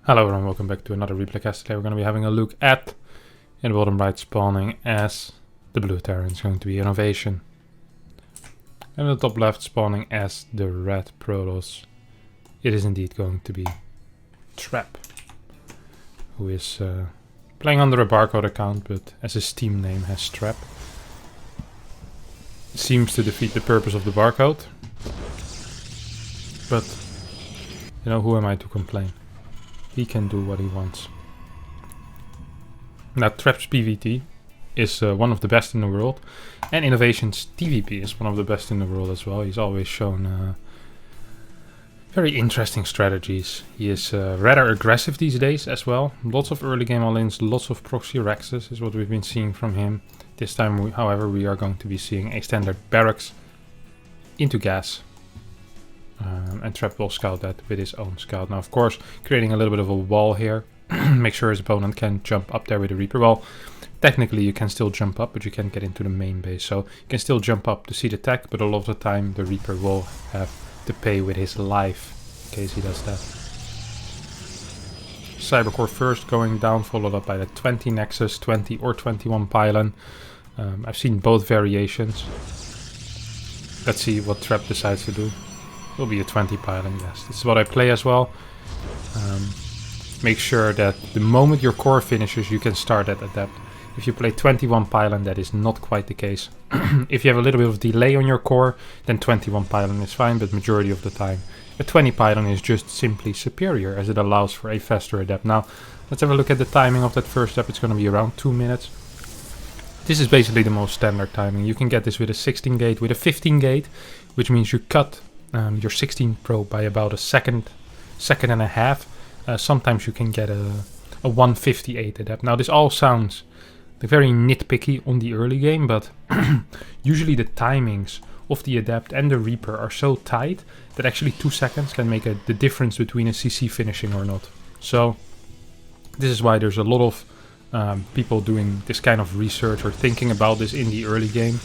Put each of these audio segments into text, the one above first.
Hello and welcome back to another replay cast. Today we're going to be having a look at, in the bottom right spawning as the blue Terran is going to be INnoVation. And in the top left spawning as the red Protoss, it is indeed going to be Trap, who is playing under a barcode account, but as his Steam name has Trap. Seems to defeat the purpose of the barcode, but you know, who am I to complain? He can do what he wants. Now, Trap's PvT is one of the best in the world, and INnoVation's TVP is one of the best in the world as well. He's always shown very interesting strategies. He is rather aggressive these days as well. Lots of early game all-ins, lots of proxy Rexes is what we've been seeing from him. This time, however, we are going to be seeing a standard barracks into gas. And Trap will scout that with his own scout. Now, of course, creating a little bit of a wall here. Make sure his opponent can jump up there with the Reaper. Well, technically you can still jump up, but you can't get into the main base. So you can still jump up to see the tech, but a lot of the time the Reaper will have to pay with his life in case he does that. Cybercore first going down, followed up by the 20 Nexus, 20 or 21 Pylon. I've seen both variations. Let's see what Trap decides to do. Will be a 20 Pylon, yes. This is what I play as well. Make sure that the moment your core finishes, you can start at Adept. If you play 21 Pylon, that is not quite the case. If you have a little bit of delay on your core, then 21 Pylon is fine, but majority of the time, a 20 Pylon is just simply superior, as it allows for a faster Adept. Now, let's have a look at the timing of that first step. It's going to be around 2 minutes. This is basically the most standard timing. You can get this with a 16 gate, with a 15 gate, which means you cut your 16 Pro by about a second and a half. Sometimes you can get a 158 Adept. Now this all sounds very nitpicky on the early game, but usually the timings of the Adept and the Reaper are so tight that actually 2 seconds can make the difference between a CC finishing or not. So this is why there's a lot of people doing this kind of research or thinking about this in the early game.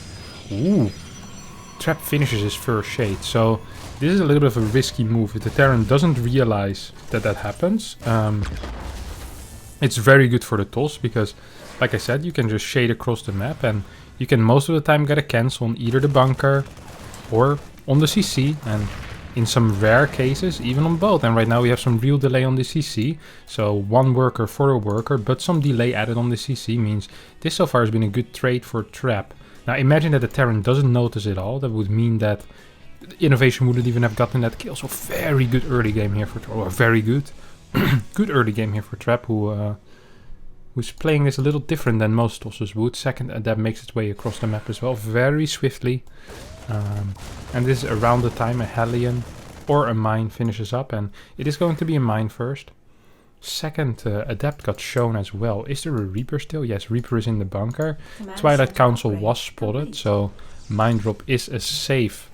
Ooh. Trap finishes his first shade, so this is a little bit of a risky move. If the Terran doesn't realize that happens, it's very good for the toss because, like I said, you can just shade across the map and you can most of the time get a cancel on either the bunker or on the CC, and in some rare cases even on both. And right now we have some real delay on the CC, so one worker for a worker, but some delay added on the CC means this so far has been a good trade for Trap. Now imagine that the Terran doesn't notice it all. That would mean that INnoVation wouldn't even have gotten that kill. So very good early game here for Trap. Or very good. Good early game here for Trap, who's playing this a little different than most tosses would. Second Adept makes its way across the map as well, very swiftly. And this is around the time a Hellion or a Mine finishes up. And it is going to be a Mine first. Second Adept got shown as well. Is there a Reaper still? Yes, Reaper is in the bunker. Twilight Council was spotted, so Mine Drop is a safe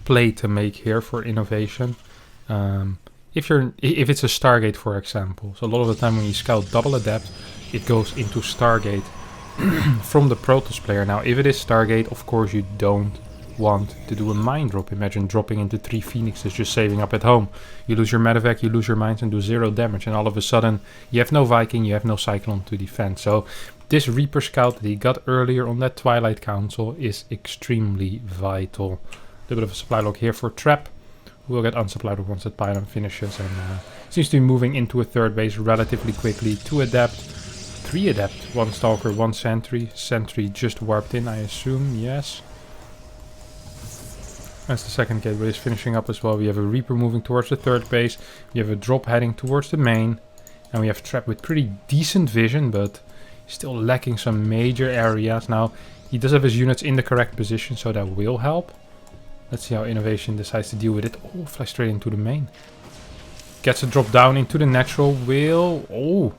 play to make here for INnoVation. If it's a Stargate, for example. So a lot of the time when you scout double Adept, it goes into Stargate from the Protoss player. Now, if it is Stargate, of course you don't want to do a mine drop. Imagine dropping into 3 Phoenixes, just saving up at home. You lose your medevac, you lose your mines and do 0 damage, and all of a sudden you have no Viking, you have no Cyclone to defend. So this Reaper scout that he got earlier on that Twilight Council is extremely vital. A little bit of a supply log here for Trap, who will get unsupplied once that Pylon finishes, and seems to be moving into a third base relatively quickly. 2 Adept, 3 Adept, 1 Stalker, 1 Sentry. Sentry just warped in, I assume, yes. As the second gateway is finishing up as well, we have a Reaper moving towards the third base. We have a drop heading towards the main. And we have Trap with pretty decent vision, but still lacking some major areas. Now, he does have his units in the correct position, so that will help. Let's see how INnoVation decides to deal with it. Oh, fly straight into the main. Gets a drop down into the natural. Will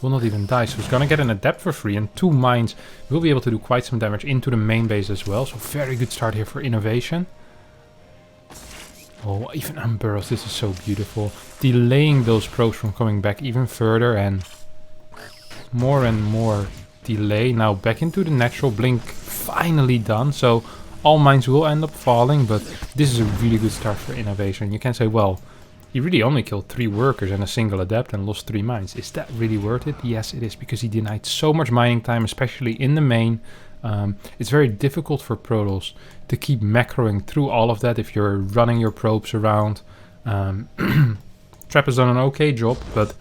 not even die. So he's gonna get an Adept for free, and 2 mines will be able to do quite some damage into the main base as well. So very good start here for INnoVation. Oh, even unburrows, this is so beautiful. Delaying those probes from coming back even further, and more delay. Now back into the natural. Blink finally done, so all mines will end up falling, but this is a really good start for INnoVation. You can say, well, He really only killed 3 workers and a single adept and lost 3 mines. Is that really worth it? Yes, it is, because he denied so much mining time, especially in the main. It's very difficult for Protoss to keep macroing through all of that if you're running your probes around. Trap has done an okay job, but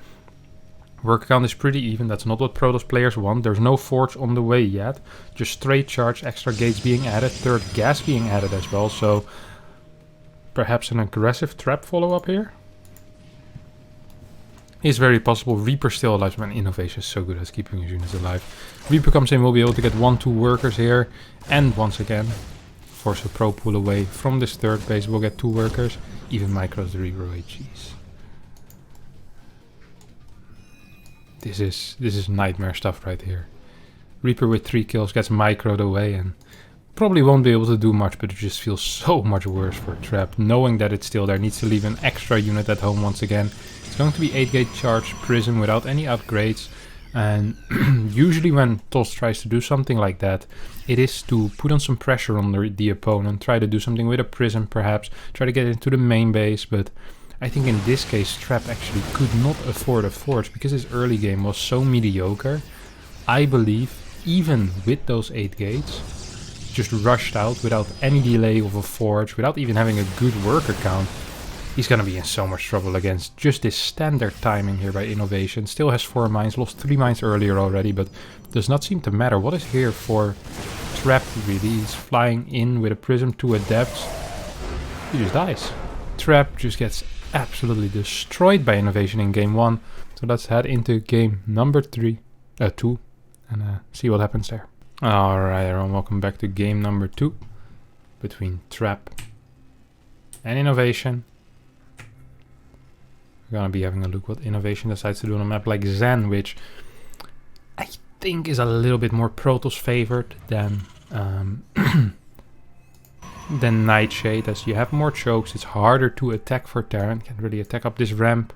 worker count is pretty even. That's not what Protoss players want. There's no forge on the way yet. Just straight charge, extra gates being added, third gas being added as well. So perhaps an aggressive trap follow-up here. Is very possible. Reaper still alive. Man, INnoVation is so good at keeping his units alive. Reaper comes in, we'll be able to get 1-2 workers here. And once again, force a probe pull away from this third base. We'll get 2 workers. Even micros the Reaper away. Jeez. This is nightmare stuff right here. Reaper with 3 kills gets microed away and probably won't be able to do much, but it just feels so much worse for Trap, knowing that it's still there. Needs to leave an extra unit at home once again. It's going to be 8-gate charge Prism without any upgrades. And usually when TOS tries to do something like that, it is to put on some pressure on the opponent, try to do something with a Prism perhaps, try to get into the main base, but I think in this case Trap actually could not afford a forge because his early game was so mediocre. I believe even with those 8 gates, just rushed out without any delay of a forge, without even having a good worker count, he's gonna be in so much trouble against just this standard timing here by INnoVation. Still has 4 mines, lost 3 mines earlier already, but does not seem to matter. What is here for Trap really? He's flying in with a Prism, 2 adepts. He just dies. Trap just gets absolutely destroyed by INnoVation in game 1. So let's head into game number 2 and see what happens there. Alright everyone, welcome back to game number 2 between Trap and INnoVation. We're gonna be having a look what INnoVation decides to do on a map like Zen, which I think is a little bit more Protoss favored than Nightshade, as you have more chokes. It's harder to attack for Terran. Can't really attack up this ramp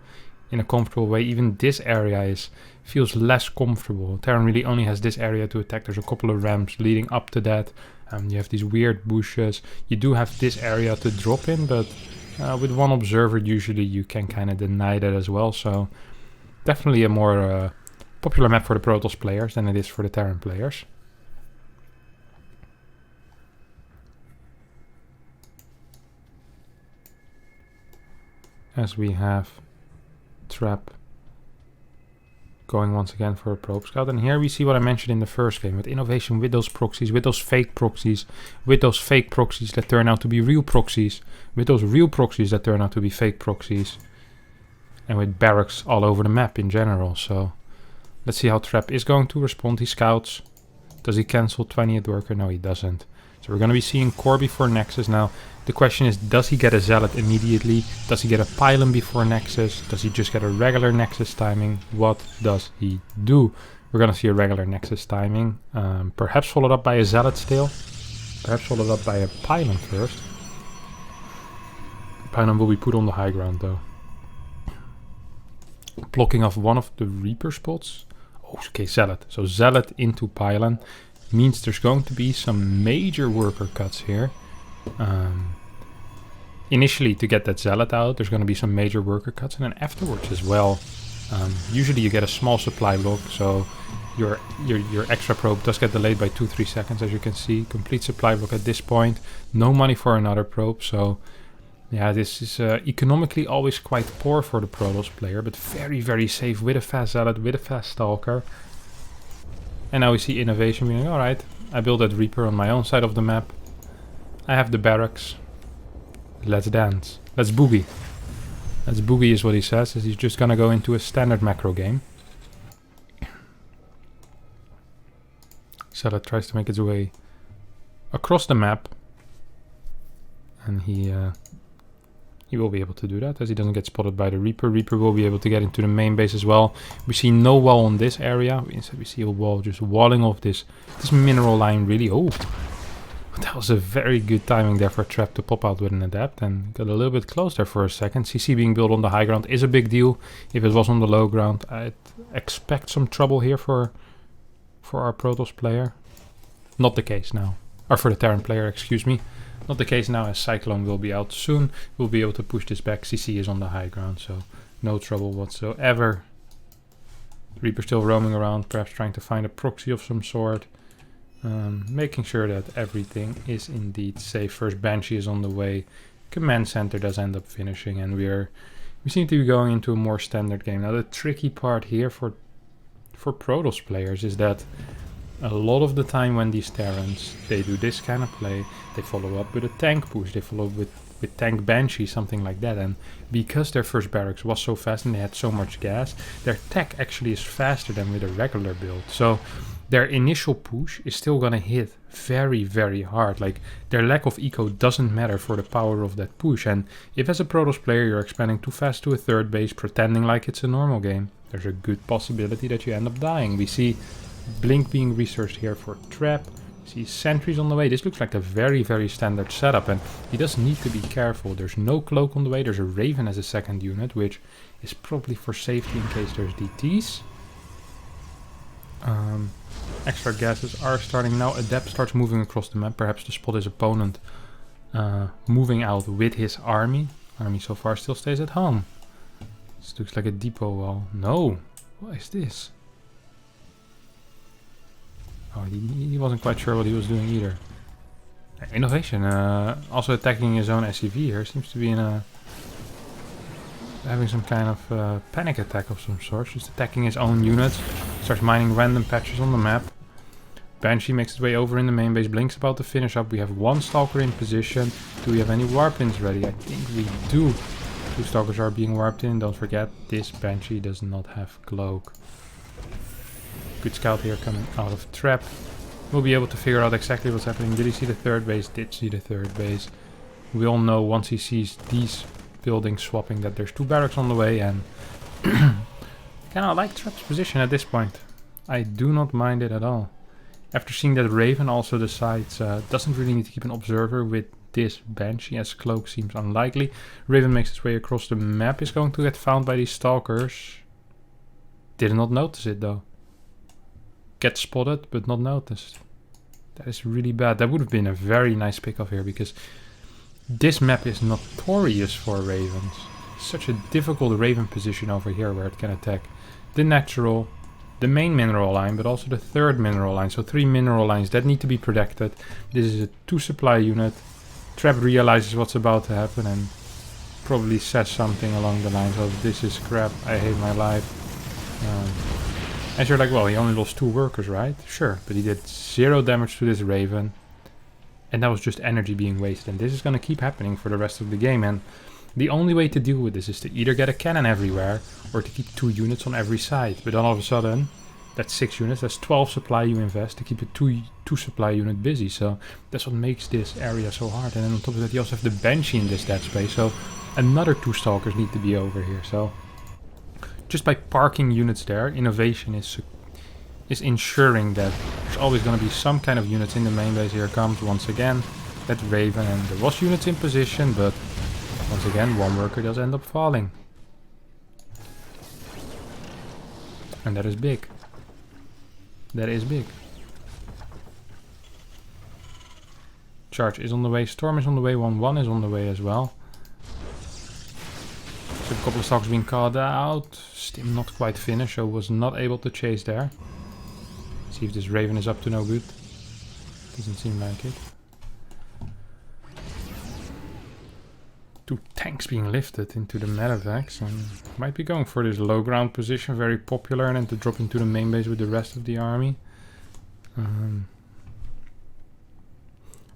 in a comfortable way. Even this area feels less comfortable. Terran really only has this area to attack. There's a couple of ramps leading up to that. You have these weird bushes. You do have this area to drop in, but with 1 observer usually you can kind of deny that as well. So definitely a more popular map for the Protoss players than it is for the Terran players. As we have Trap going once again for a probe scout, and here we see what I mentioned in the first game with INnoVation, with those proxies, with those fake proxies, with those fake proxies that turn out to be real proxies, with those real proxies that turn out to be fake proxies, and with barracks all over the map in general. So let's see how Trap is going to respond. He scouts. Does he cancel 20th worker? No, he doesn't. So we're going to be seeing core before Nexus. Now the question is, does he get a Zealot immediately? Does he get a Pylon before Nexus? Does he just get a regular Nexus timing? What does he do? We're going to see a regular Nexus timing. Perhaps followed up by a Zealot still. Perhaps followed up by a Pylon first. Pylon will be put on the high ground though. Blocking off one of the Reaper spots. Oh, okay, Zealot. So Zealot into Pylon means there's going to be some major worker cuts here. Initially, to get that Zealot out, there's going to be some major worker cuts, and then afterwards as well. Usually you get a small supply block, so your extra probe does get delayed by 2-3 seconds, as you can see. Complete supply block at this point. No money for another probe, so yeah, this is economically always quite poor for the Protoss player, but very, very safe with a fast Zealot, with a fast Stalker. And now we see INnoVation being, alright, I built that Reaper on my own side of the map. I have the barracks. Let's dance. Let's boogie. Let's boogie is what he says, as he's just gonna go into a standard macro game. Zealot tries to make its way across the map. And he will be able to do that, as he doesn't get spotted by the Reaper. Reaper will be able to get into the main base as well. We see no wall on this area. Instead we see a wall just walling off this mineral line really. Oh, that was a very good timing there for Trap to pop out with an Adept, and got a little bit close there for a second. CC being built on the high ground is a big deal. If it was on the low ground, I'd expect some trouble here for our Protoss player. Not the case now. Or for the Terran player, excuse me. Not the case now, as Cyclone will be out soon. We'll be able to push this back. CC is on the high ground, so no trouble whatsoever. Reaper still roaming around, perhaps trying to find a proxy of some sort. Making sure that everything is indeed safe. First Banshee is on the way. Command Center does end up finishing, and we seem to be going into a more standard game. Now the tricky part here for Protoss players is that a lot of the time when these Terrans, they do this kind of play, they follow up with a tank push, they follow up with tank Banshee, something like that, and because their first barracks was so fast and they had so much gas, their tech actually is faster than with a regular build. So their initial push is still gonna hit very, very hard. Like, their lack of eco doesn't matter for the power of that push, and if as a Protoss player you're expanding too fast to a third base, pretending like it's a normal game, there's a good possibility that you end up dying. We see Blink being researched here for Trap. See sentries on the way. This looks like a very, very standard setup, and he does need to be careful. There's no cloak on the way. There's a Raven as a second unit, which is probably for safety in case there's DTs. Extra gases are starting now. Adept starts moving across the map, perhaps to spot his opponent moving out with his army. Army so far still stays at home. This looks like a depot wall. No! What is this? Oh, he wasn't quite sure what he was doing either. INnoVation, also attacking his own SCV here, seems to be in having some kind of panic attack of some sort. Just attacking his own units, starts mining random patches on the map. Banshee makes its way over in the main base, Blink's about to finish up. We have one Stalker in position. Do we have any warp-ins ready? I think we do. 2 Stalkers are being warped in. Don't forget, this Banshee does not have cloak. Good scout here coming out of Trap. We'll be able to figure out exactly what's happening. Did he see the third base? Did see the third base. We'll know once he sees these buildings swapping that there's 2 barracks on the way, and kinda like Trap's position at this point. I do not mind it at all. After seeing that Raven also decides doesn't really need to keep an observer with this Banshee, as cloak seems unlikely. Raven makes its way across the map, is going to get found by these Stalkers. Did not notice it though. Get spotted, but not noticed. That is really bad. That would have been a very nice pickup here, because this map is notorious for Ravens. Such a difficult Raven position over here where it can attack the natural, the main mineral line, but also the third mineral line. So 3 mineral lines that need to be protected. This is a 2 supply unit. Trap realizes what's about to happen and probably says something along the lines of, "This is crap, I hate my life." And you're like, well, he only lost 2 workers, right? Sure, but he did 0 damage to this Raven. And that was just energy being wasted. And this is going to keep happening for the rest of the game. And the only way to deal with this is to either get a cannon everywhere or to keep 2 units on every side. But then all of a sudden, that's 6 units. That's 12 supply you invest to keep a 2 supply unit busy. So that's what makes this area so hard. And then on top of that, you also have the Banshee in this dead space. So another 2 Stalkers need to be over here. So just by parking units there, INnoVation is ensuring that there's always going to be some kind of units in the main base. Here comes once again that Raven, and there was units in position, but once again 1 worker does end up falling. And that is big. That is big. Charge is on the way, Storm is on the way, 1-1 is on the way as well. So a couple of Stalkers being called out. Still not quite finished, so was not able to chase there. See if this Raven is up to no good. Doesn't seem like it. 2 tanks being lifted into the medevacs, and might be going for this low ground position, very popular, and then to drop into the main base with the rest of the army.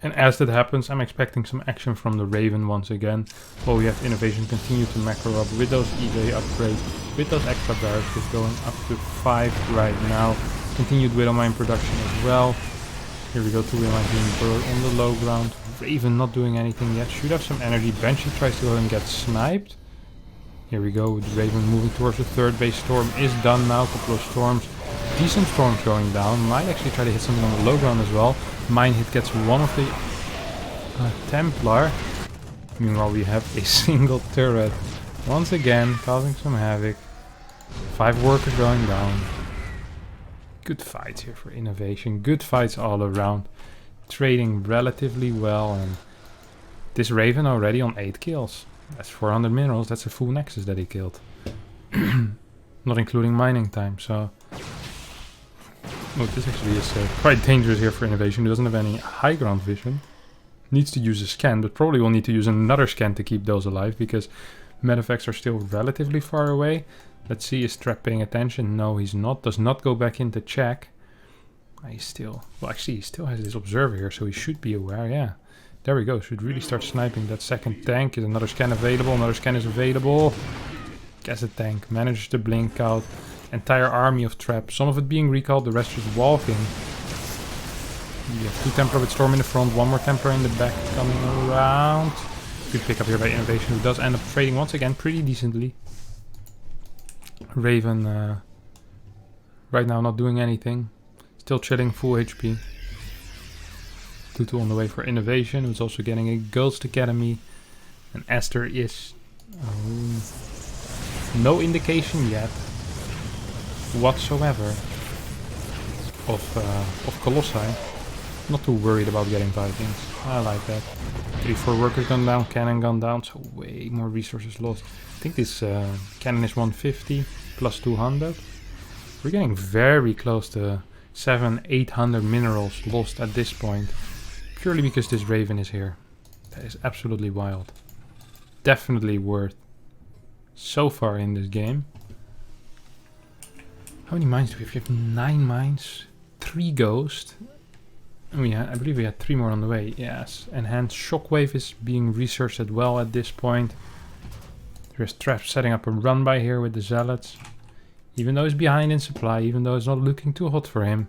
And as that happens, I'm expecting some action from the Raven once again. While we have INnoVation continue to macro up with those eBay upgrades, with those extra barracks, going up to 5 right now. Continued Widow Mine production as well. Here we go, 2 Widow Mines being burned on the low ground. Raven not doing anything yet, should have some energy. Banshee tries to go and get sniped. Here we go, with Raven moving towards the third base. Storm is done now, couple of storms. Decent storms going down, might actually try to hit something on the low ground as well. Mine hit gets one of the Templar. Meanwhile we have a single turret. Once again, causing some havoc. 5 workers going down. Good fights here for INnoVation. Good fights all around. Trading relatively well, and This Raven already on 8 kills. That's 400 minerals. That's a full Nexus that he killed. Not including mining time, so... Oh, this actually is quite dangerous here for INnoVation. He doesn't have any high ground vision. Needs to use a scan, but probably will need to use another scan to keep those alive, because medevacts are still relatively far away. Let's see, is Trap paying attention? No, he's not. Does not go back in to check. He's still... Well, actually, he still has this observer here, so he should be aware, yeah. There we go. Should really start sniping that second tank. Is another scan available? Another scan is available. Guess a tank. Manages to blink out. Entire army of traps. Some of it being recalled, the rest just walking. You have 2 Templar with Storm in the front, 1 more Templar in the back coming around. Good pick up here by INnoVation, who does end up trading once again pretty decently. Raven right now not doing anything. Still chilling, full HP. 2-2 on the way for INnoVation, who's also getting a Ghost Academy. And Esther is... no indication yet whatsoever of Colossi. Not too worried about getting Vikings. I like that. 3-4 workers gone down, cannon gone down, so way more resources lost. I think this cannon is 150 plus 200. We're getting very close to 700-800 minerals lost at this point. Purely because this Raven is here. That is absolutely wild. Definitely worth so far in this game. How many mines do we have? We have 9 mines, 3 ghosts. I believe we had 3 more on the way. Yes, enhanced shockwave is being researched as well at this point. There's traps setting up a run by here with the zealots. Even though he's behind in supply, even though it's not looking too hot for him,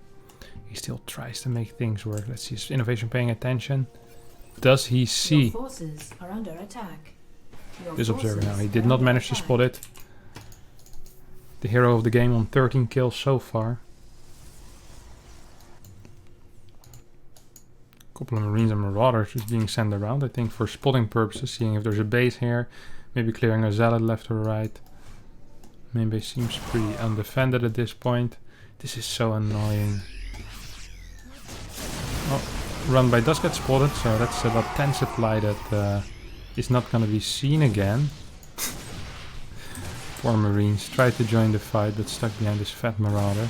he still tries to make things work. Let's see, is INnoVation paying attention? Does he see? Your forces are under attack. This observer now. He did not manage to spot it. The hero of the game on 13 kills so far. Couple of Marines and Marauders just being sent around, I think, for spotting purposes, seeing if there's a base here, maybe clearing a zealot left or right. Maybe seems pretty undefended at this point. This is so annoying. Oh, run by does get spotted, so that's about 10 supply that is not going to be seen again. Poor Marines tried to join the fight, but stuck behind this fat Marauder.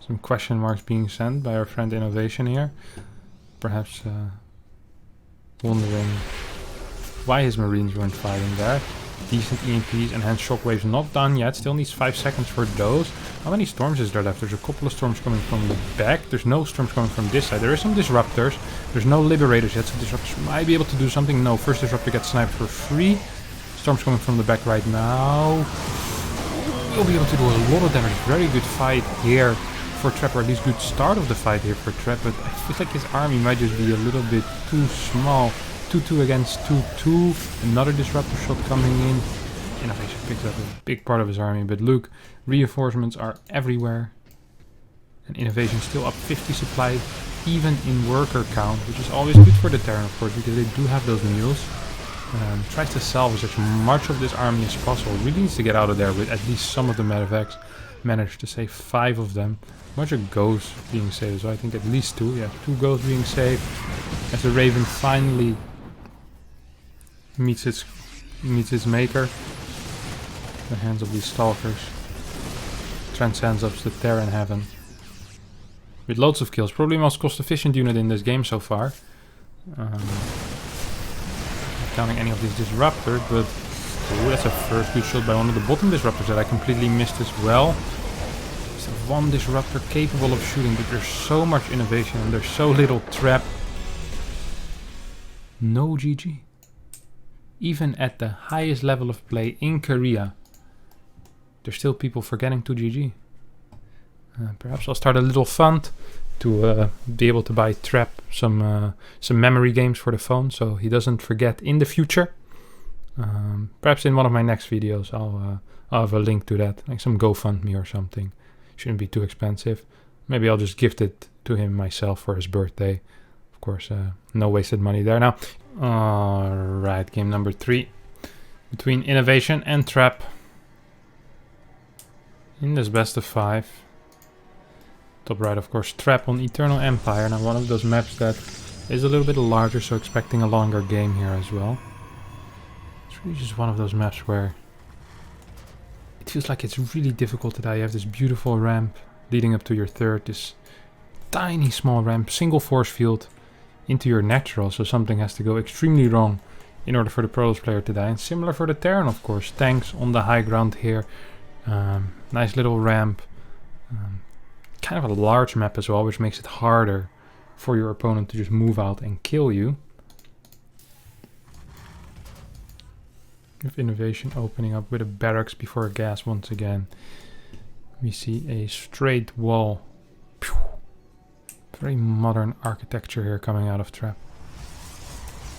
Some question marks being sent by our friend INnoVation here. Perhaps wondering why his Marines weren't fighting there. Decent EMPs, enhanced shockwaves not done yet. Still needs 5 seconds for those. How many storms is there left? There's a couple of storms coming from the back. There's no storms coming from this side. There is some disruptors. There's no liberators yet, so disruptors might be able to do something. No, first disruptor gets sniped for free. Storms coming from the back right now. We'll be able to do a lot of damage. Very good fight here for Trap, or at least good start of the fight here for Trap, but I feel like his army might just be a little bit too small. 2-2 against 2-2. Another disruptor shot coming in. INnoVation picks up a big part of his army, but look, reinforcements are everywhere. And INnoVation still up 50 supply, even in worker count, which is always good for the Terran, of course, because they do have those mules. Tries to salvage as much of this army as possible. Really needs to get out of there with at least some of the medevacts. Managed to save 5 of them. Much of ghosts being saved, so I think at least 2. Yeah, 2 ghosts being saved. As the Raven finally meets its maker. The hands of these stalkers. Transcends up to Terran heaven. With loads of kills. Probably the most cost efficient unit in this game so far. Not counting any of these disruptors, but oh, that's a first good shot by one of the bottom disruptors that I completely missed as well. Still one disruptor capable of shooting, but there's so much INnoVation and there's so little Trap. No GG. Even at the highest level of play in Korea, there's still people forgetting to GG. Perhaps I'll start a little fund to be able to buy Trap some memory games for the phone, so he doesn't forget in the future. Perhaps in one of my next videos I'll have a link to that, like some GoFundMe or something. Shouldn't be too expensive. Maybe I'll just gift it to him myself for his birthday. Of course, no wasted money there now. Alright, game number 3 between INnoVation and Trap in this best of 5. Top right, of course, Trap on Eternal Empire. Now one of those maps that is a little bit larger, so expecting a longer game here as well. It's really just one of those maps where it feels like it's really difficult to die. You have this beautiful ramp leading up to your third, this tiny small ramp, single force field into your natural, so something has to go extremely wrong in order for the Protoss player to die. And similar for the Terran, of course, tanks on the high ground here, nice little ramp, kind of a large map as well, which makes it harder for your opponent to just move out and kill you. With INnoVation opening up with a barracks before a gas once again. We see a straight wall. Pew. Very modern architecture here coming out of Trap.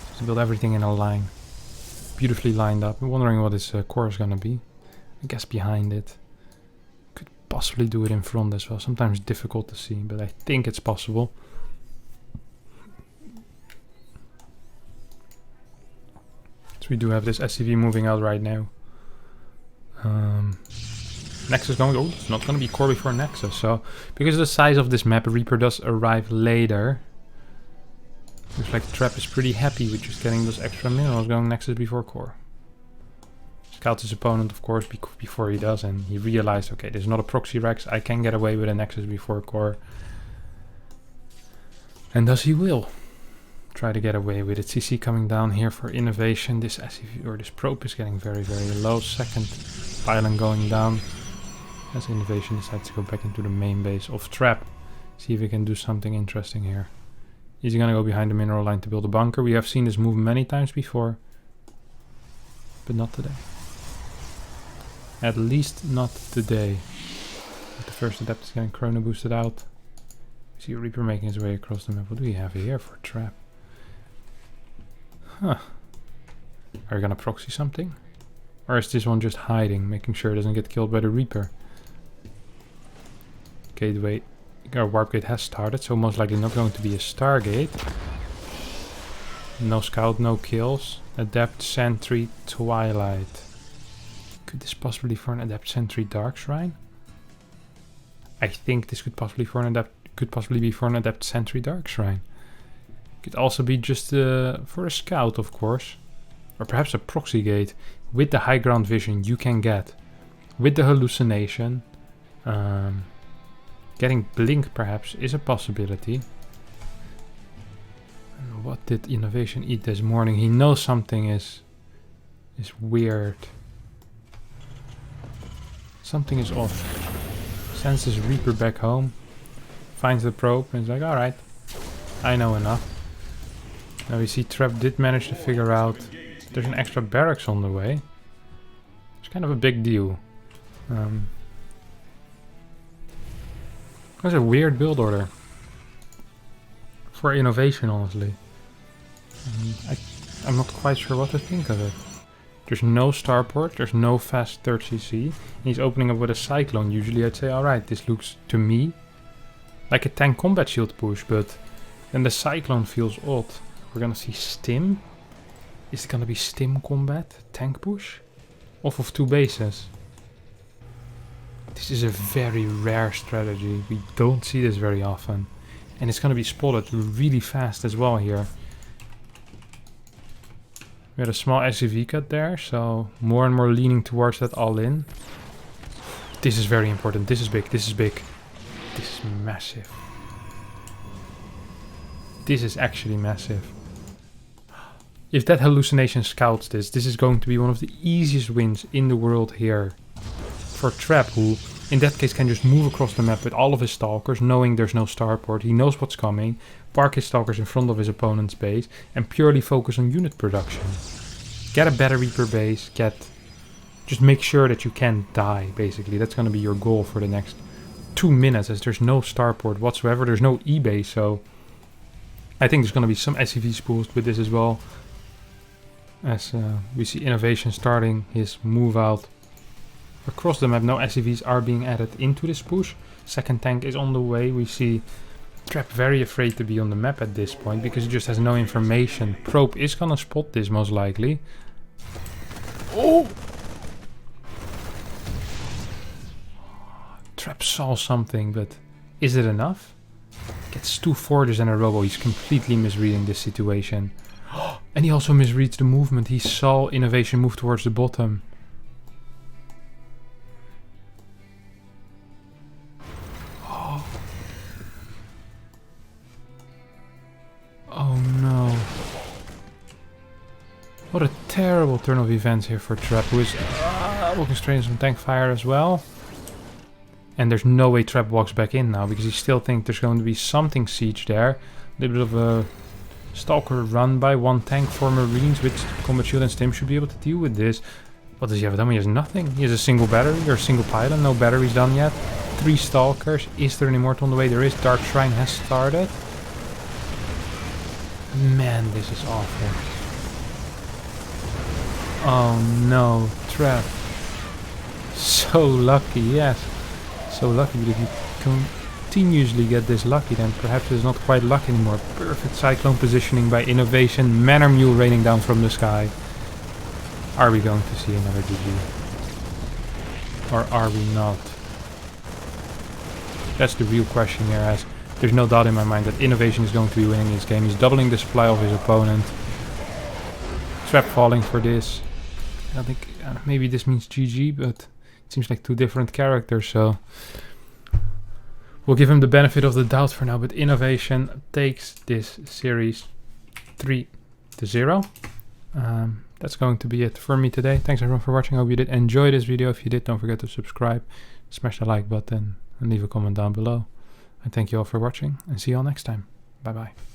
Just build everything in a line. Beautifully lined up. I'm wondering what his core is gonna be. I guess behind it. Could possibly do it in front as well. Sometimes difficult to see, but I think it's possible. So we do have this SCV moving out right now. Nexus going, oh, it's not going to be core before Nexus. So, because of the size of this map, Reaper does arrive later. Looks like Trap is pretty happy with just getting those extra minerals going Nexus before core. Scouts his opponent, of course, before he does, and he realized, okay, this is not a proxy Rex, I can get away with a Nexus before core. And thus he will. Try to get away with it. CC coming down here for INnoVation. This SCV or this probe is getting very, very low. Second pylon going down as INnoVation decides to go back into the main base of Trap. See if we can do something interesting here. Is he gonna go behind the mineral line to build a bunker? We have seen this move many times before, but not today. At least not today. But the first adept is getting chrono boosted out. We see a Reaper making his way across the map. What do we have here for Trap? Huh. Are we gonna proxy something? Or is this one just hiding, making sure it doesn't get killed by the Reaper? Gateway, our warp gate has started, so most likely not going to be a Stargate. No scout, no kills. Adept, Sentry, Twilight. Could this possibly be for an Adept, Sentry, Dark Shrine? I think this could possibly be for an Adept, Sentry, Dark Shrine. Could also be just for a scout, of course. Or perhaps a proxy gate. With the high ground vision you can get. With the hallucination. Getting blink perhaps is a possibility. And what did INnoVation eat this morning? He knows something is weird. Something is off. Sends his Reaper back home. Finds the probe and is like, alright, I know enough. Now we see Trap did manage to figure out there's an extra barracks on the way. It's kind of a big deal. That's a weird build order. For INnoVation, honestly. I'm not quite sure what to think of it. There's no starport, there's no fast 3rd CC. And he's opening up with a Cyclone. Usually I'd say, alright, this looks to me like a tank combat shield push, but then the Cyclone feels odd. We're gonna see Stim. Is it gonna be Stim combat? Tank push? Off of 2 bases. This is a very rare strategy. We don't see this very often. And it's gonna be spotted really fast as well here. We had a small SCV cut there, so more and more leaning towards that all-in. This is very important. This is big. This is big. This is massive. This is actually massive. If that hallucination scouts this is going to be one of the easiest wins in the world here for Trap, who in that case can just move across the map with all of his stalkers, knowing there's no starport. He knows what's coming, park his stalkers in front of his opponent's base, and purely focus on unit production. Get a better Reaper base, just make sure that you can't die, basically. That's going to be your goal for the next 2 minutes, as there's no starport whatsoever, there's no E-base, so I think there's going to be some SCV spools with this as well. As we see INnoVation starting his move out across the map. No SCVs are being added into this push. Second tank is on the way. We see Trap very afraid to be on the map at this point because he just has no information. Probe is gonna spot this most likely. Oh! Trap saw something, but Is it enough? Gets 2 forges and a robo. He's completely misreading this situation. And he also misreads the movement. He saw INnoVation move towards the bottom. Oh no. What a terrible turn of events here for Trap, who is walking straight into some tank fire as well. And there's no way Trap walks back in now, because he still thinks there's going to be something siege there. A little bit of a Stalker run by 1 tank, 4 Marines, which Combat Shield and Stim should be able to deal with this. What does he have done? He has nothing. He has a single battery or a single pylon. No batteries done yet. 3 Stalkers. Is there an Immortal on the way? There is. Dark Shrine has started. Man, this is awful. Oh no, Trap. So lucky, yes. So lucky, but if you continuously get this lucky, then perhaps it's not quite luck anymore. Perfect Cyclone positioning by INnoVation. Manor Mule raining down from the sky. Are we going to see another GG? Or are we not? That's the real question here, as there's no doubt in my mind that INnoVation is going to be winning this game. He's doubling the supply of his opponent. Trap falling for this. I think maybe this means GG, but it seems like 2 different characters, so we'll give him the benefit of the doubt for now. But INnoVation takes this series 3-0. That's going to be it for me today. Thanks everyone for watching. I hope you did enjoy this video. If you did, don't forget to subscribe, smash the like button, and leave a comment down below. And thank you all for watching, and see you all next time. Bye bye.